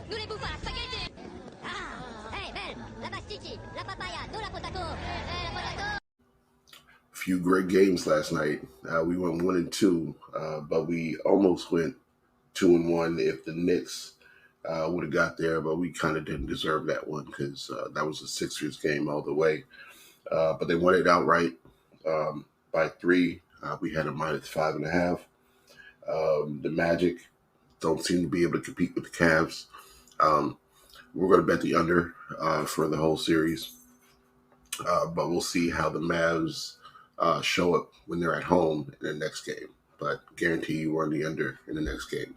Nous les bouffons à la spaghetti. Ah, hey, Belle, la pastichi, la papaya, nous la potato. Hey, la potato. Few great games last night. We went 1-2, but we almost went 2-1 if the Knicks would have got there, but we kind of didn't deserve that one because that was a Sixers game all the way. But they won it outright by 3. We had a -5.5. The Magic don't seem to be able to compete with the Cavs. We're going to bet the under for the whole series, but we'll see how the Mavs show up when they're at home in the next game. But guarantee you we're on the under in the next game.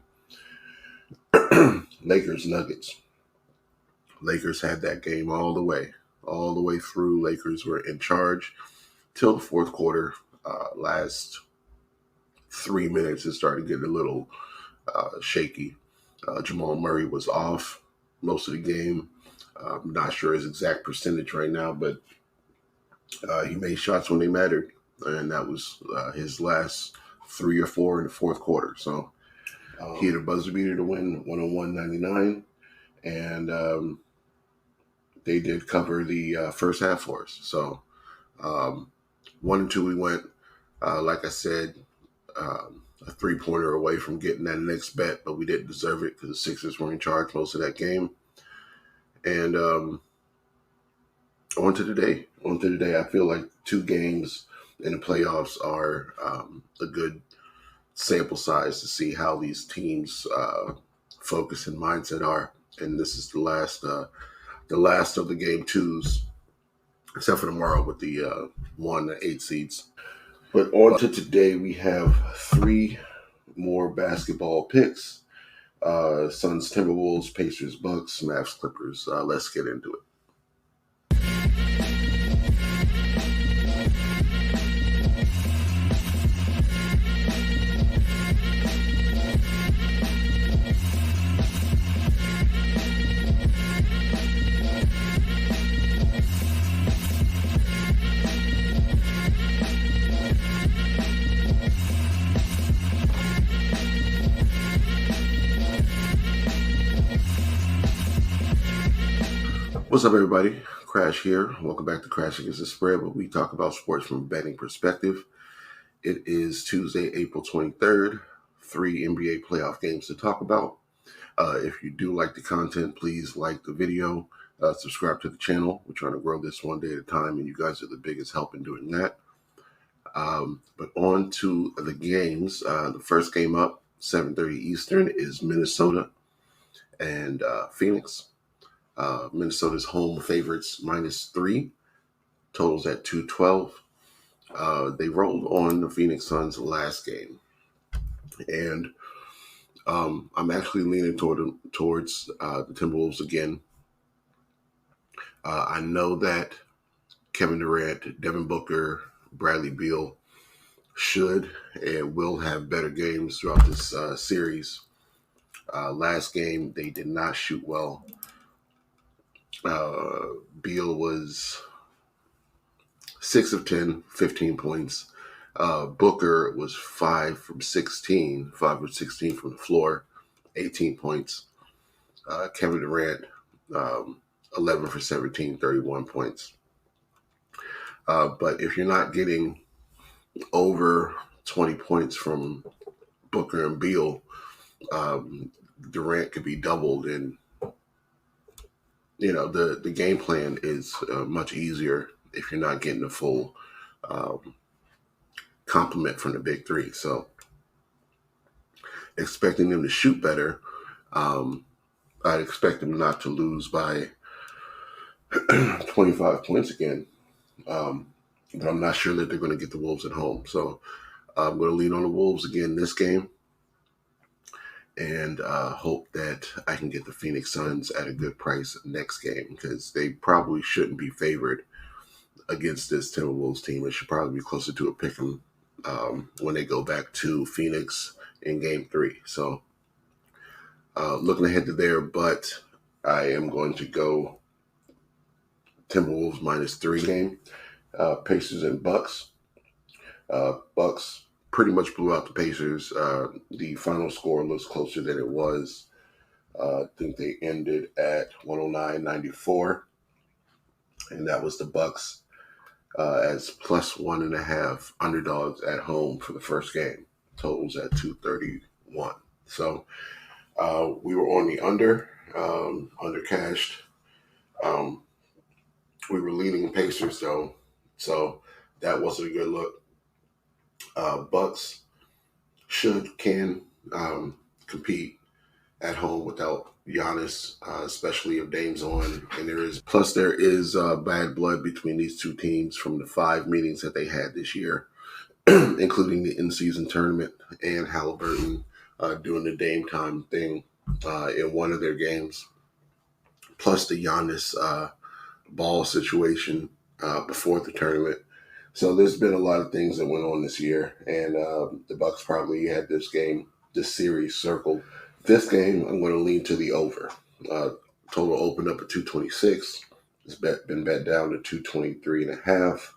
Lakers Nuggets. Lakers had that game all the way through. Lakers were in charge till the fourth quarter. Last 3 minutes, it started getting a little shaky. Jamal Murray was off most of the game. I'm not sure his exact percentage right now, but he made shots when they mattered, and that was his last 3 or 4 in the fourth quarter. So he had a buzzer beater to win 101-99, and they did cover the first half for us. So 1-2 we went. Like I said, a 3-pointer away from getting that next bet, but we didn't deserve it because the Sixers were in charge most of that game. And on to today. I feel like 2 games in the playoffs are a good sample size to see how these teams' focus and mindset are. And this is the last of the game 2s, except for tomorrow with the 1-8 seeds. But on to today, we have 3 more basketball picks. Suns, Timberwolves, Pacers, Bucks, Mavs, Clippers. Let's get into it. What's up, everybody? Crash here. Welcome back to Crash Against the Spread, where we talk about sports from a betting perspective. It is Tuesday, April 23rd. 3 NBA playoff games to talk about. If you do like the content, please like the video, subscribe to the channel. We're trying to grow this one day at a time, and you guys are the biggest help in doing that. But on to the games. The first game up, 7:30 Eastern, is Minnesota and Phoenix. Minnesota's home favorites -3, totals at 212. They rolled on the Phoenix Suns last game, and I'm actually leaning towards the Timberwolves again. I know that Kevin Durant, Devin Booker, Bradley Beal should and will have better games throughout this series. Last game, they did not shoot well. Beal was 6 of 10, 15 points. Booker was 5 of 16 from the floor, 18 points. Kevin Durant, 11 for 17, 31 points. But if you're not getting over 20 points from Booker and Beal, Durant could be doubled, and the game plan is much easier if you're not getting the full complement from the big 3. So expecting them to shoot better, I'd expect them not to lose by 25 points again. But I'm not sure that they're going to get the Wolves at home. So I'm going to lean on the Wolves again this game, and hope that I can get the Phoenix Suns at a good price next game, because they probably shouldn't be favored against this Timberwolves team. It should probably be closer to a pick'em when they go back to Phoenix in Game 3. So looking ahead to there, but I am going to go Timberwolves -3 game. Pacers and Bucks. Bucks pretty much blew out the Pacers. The final score looks closer than it was I think they ended at 109.94, and that was the Bucks as plus 1.5 underdogs at home for the first game. Totals at 231. So we were on the under cashed. Um, we were leading the Pacers though, so that wasn't a good look. Bucks can compete at home without Giannis, especially if Dame's on. And there is bad blood between these two teams from the 5 meetings that they had this year, including the in-season tournament and Halliburton doing the Dame time thing in one of their games, plus the Giannis ball situation before the tournament. So there's been a lot of things that went on this year, and the Bucks probably had this series circled. This game, I'm going to lean to the over. Total opened up at 226. It's been bet down to 223.5.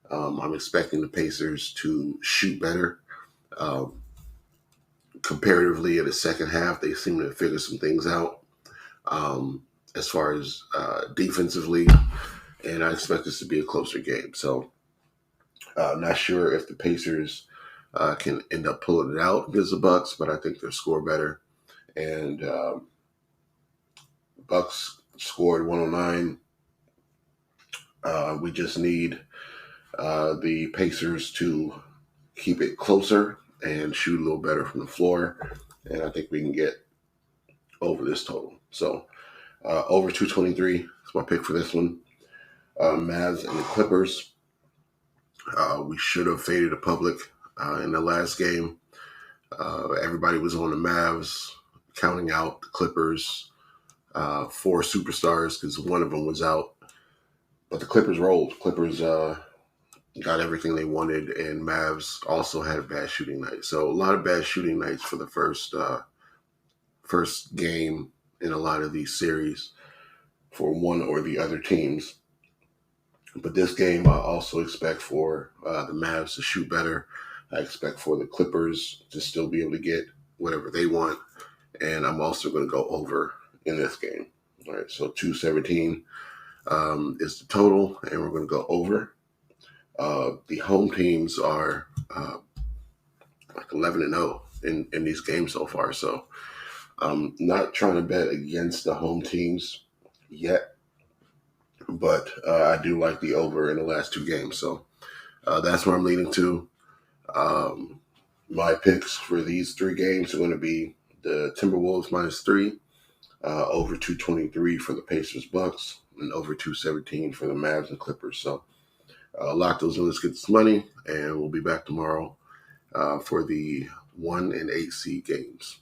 I'm expecting the Pacers to shoot better. Comparatively, in the second half, they seem to figure some things out as far as defensively, and I expect this to be a closer game. So, not sure if the Pacers can end up pulling it out against the Bucks, but I think they'll score better. And Bucks scored 109. We just need the Pacers to keep it closer and shoot a little better from the floor, and I think we can get over this total. So over 223 is my pick for this one. Mavs and the Clippers. We should have faded the public in the last game. Everybody was on the Mavs, counting out the Clippers, 4 superstars because one of them was out. But the Clippers rolled. Clippers got everything they wanted, and Mavs also had a bad shooting night. So a lot of bad shooting nights for the first game in a lot of these series for one or the other teams. But this game, I also expect for the Mavs to shoot better. I expect for the Clippers to still be able to get whatever they want. And I'm also going to go over in this game. All right, so 217 is the total, and we're going to go over. The home teams are like 11-0 in these games so far. So I'm not trying to bet against the home teams yet, but I do like the over in the last 2 games. So that's where I'm leading to. My picks for these 3 games are going to be the Timberwolves -3, over 223 for the Pacers Bucks, and over 217 for the Mavs and Clippers. So lock those in. Let's get this money, and we'll be back tomorrow for the 1 and 8 seed games.